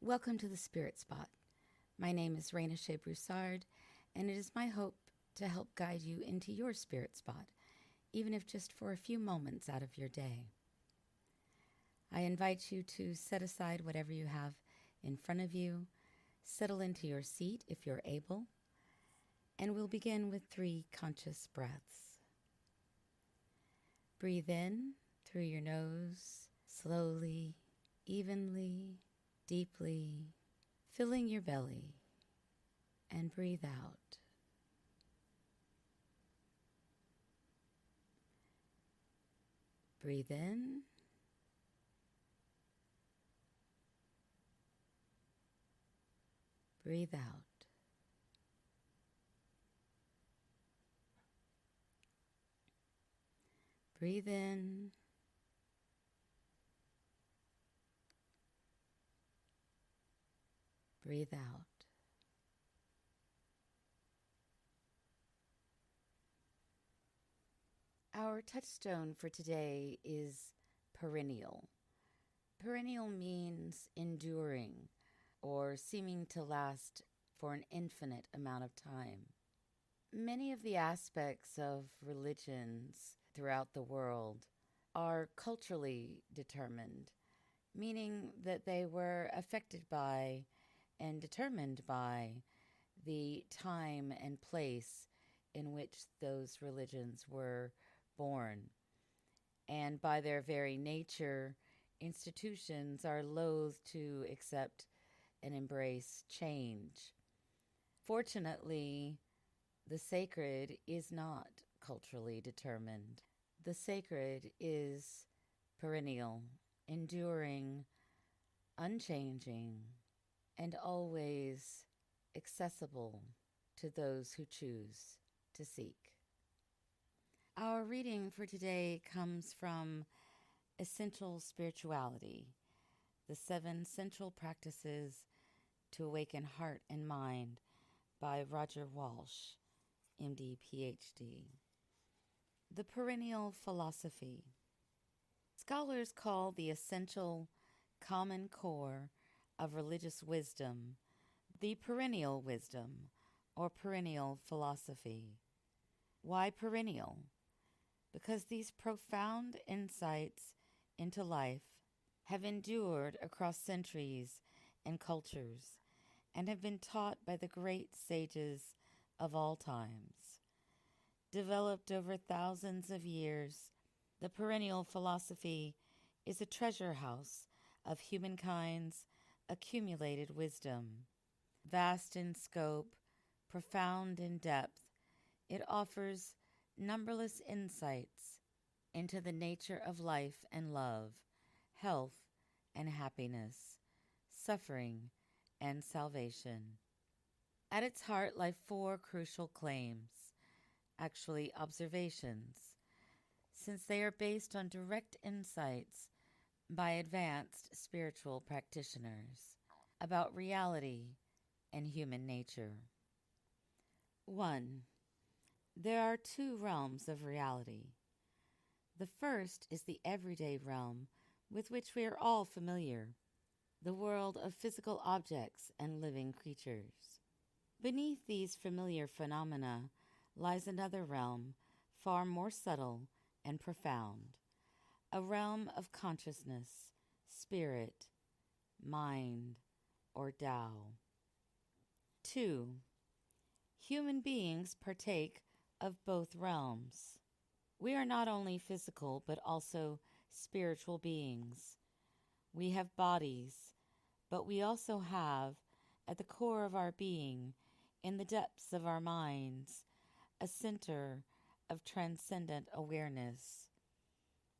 Welcome to the Spirit Spot. My name is Raina Shea Broussard, and it is my hope to help guide you into your spirit spot, even if just for a few moments out of your day. I invite you to set aside whatever you have in front of you, settle into your seat if you're able, and we'll begin with 3 conscious breaths. Breathe in through your nose, slowly, evenly, deeply, filling your belly, and breathe out. Breathe in. Breathe out. Breathe in. Breathe out. Our touchstone for today is perennial. Perennial means enduring or seeming to last for an infinite amount of time. Many of the aspects of religions throughout the world are culturally determined, meaning that they were affected by and determined by the time and place in which those religions were born. And by their very nature, institutions are loath to accept and embrace change. Fortunately, the sacred is not culturally determined. The sacred is perennial, enduring, unchanging, and always accessible to those who choose to seek. Our reading for today comes from Essential Spirituality, the 7 Central Practices to Awaken Heart and Mind by Roger Walsh, MD, PhD. The Perennial Philosophy. Scholars call the essential common core of religious wisdom the perennial wisdom or perennial philosophy. Why perennial? Because these profound insights into life have endured across centuries and cultures and have been taught by the great sages of all times. Developed over thousands of years, the perennial philosophy is a treasure house of humankind's accumulated wisdom. Vast in scope, profound in depth, it offers numberless insights into the nature of life and love, health and happiness, suffering and salvation. At its heart lie 4 crucial claims, actually observations, since they are based on direct insights by advanced spiritual practitioners about reality and human nature. 1. There are 2 realms of reality. The first is the everyday realm with which we are all familiar, the world of physical objects and living creatures. Beneath these familiar phenomena lies another realm, far more subtle and profound, a realm of consciousness, spirit, mind, or Tao. 2. Human beings partake of both realms. We are not only physical but also spiritual beings. We have bodies, but we also have, at the core of our being, in the depths of our minds, a center of transcendent awareness.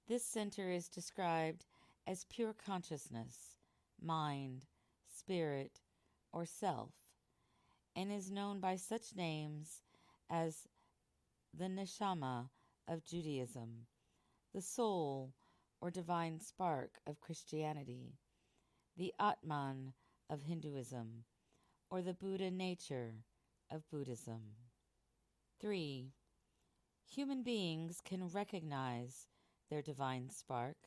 This center is described as pure consciousness, mind, spirit, or self, and is known by such names as the neshama of Judaism, the soul or divine spark of Christianity, the Atman of Hinduism, or the Buddha nature of Buddhism. 3. Human beings can recognize their divine spark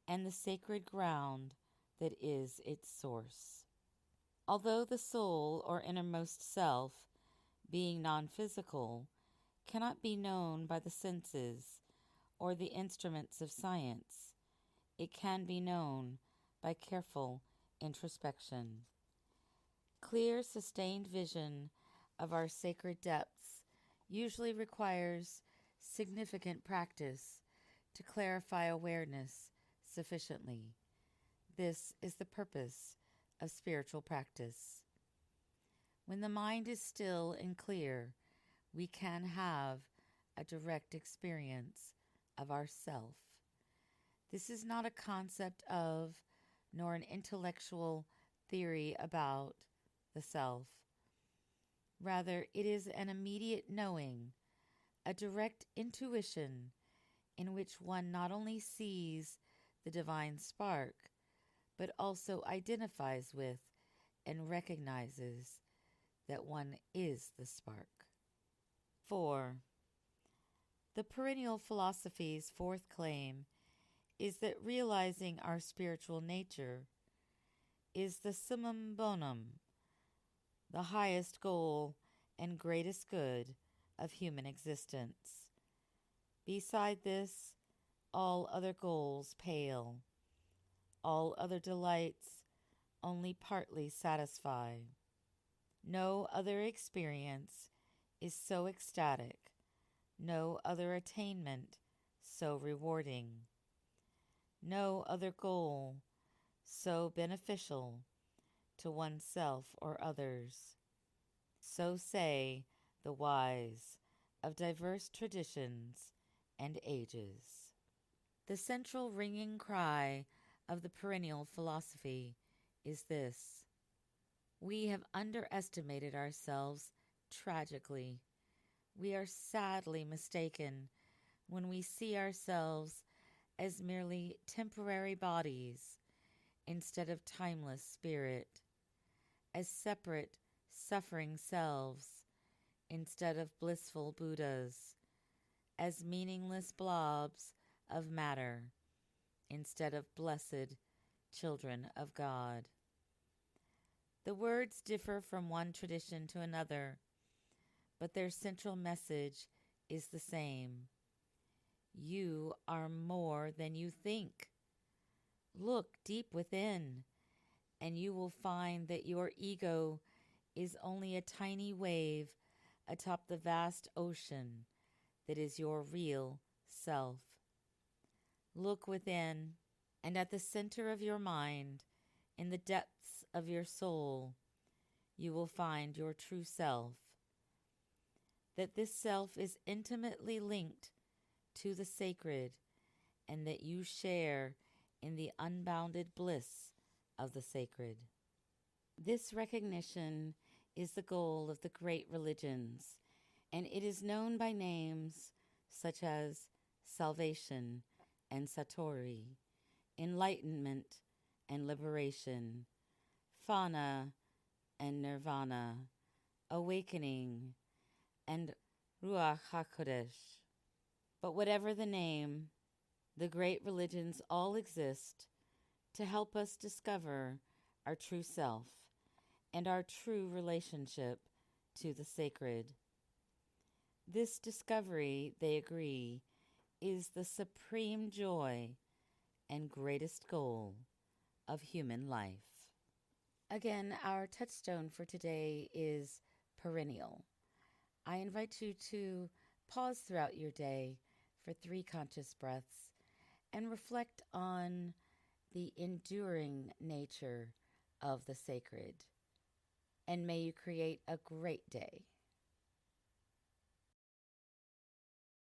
and the sacred ground that is its source. Although the soul or innermost self, being non-physical, cannot be known by the senses or the instruments of science, it can be known by careful introspection. Clear, sustained vision of our sacred depths usually requires significant practice to clarify awareness sufficiently. This is the purpose of spiritual practice. When the mind is still and clear, we can have a direct experience of ourself. This is not a concept of, nor an intellectual theory about the self. Rather, it is an immediate knowing, a direct intuition in which one not only sees the divine spark, but also identifies with and recognizes that one is the spark. 4. The perennial philosophy's fourth claim is that realizing our spiritual nature is the summum bonum, the highest goal and greatest good of human existence. Beside this, all other goals pale. All other delights only partly satisfy. No other experience is so ecstatic, no other attainment so rewarding, no other goal so beneficial to oneself or others. So say the wise of diverse traditions and ages. The central ringing cry of the perennial philosophy is this: we have underestimated ourselves tragically. We are sadly mistaken when we see ourselves as merely temporary bodies instead of timeless spirit, as separate, suffering selves instead of blissful Buddhas, as meaningless blobs of matter instead of blessed children of God. The words differ from one tradition to another, but their central message is the same. You are more than you think. Look deep within, and you will find that your ego is only a tiny wave atop the vast ocean that is your real self. Look within, and at the center of your mind, in the depths of your soul, you will find your true self. That this self is intimately linked to the sacred, and that you share in the unbounded bliss of the sacred. This recognition is the goal of the great religions, and it is known by names such as salvation and satori, enlightenment and liberation, fana and nirvana, awakening, and Ruach HaKodesh. But whatever the name, the great religions all exist to help us discover our true self and our true relationship to the sacred. This discovery, they agree, is the supreme joy and greatest goal of human life. Again, our touchstone for today is perennial. I invite you to pause throughout your day for 3 conscious breaths and reflect on the enduring nature of the sacred. And may you create a great day.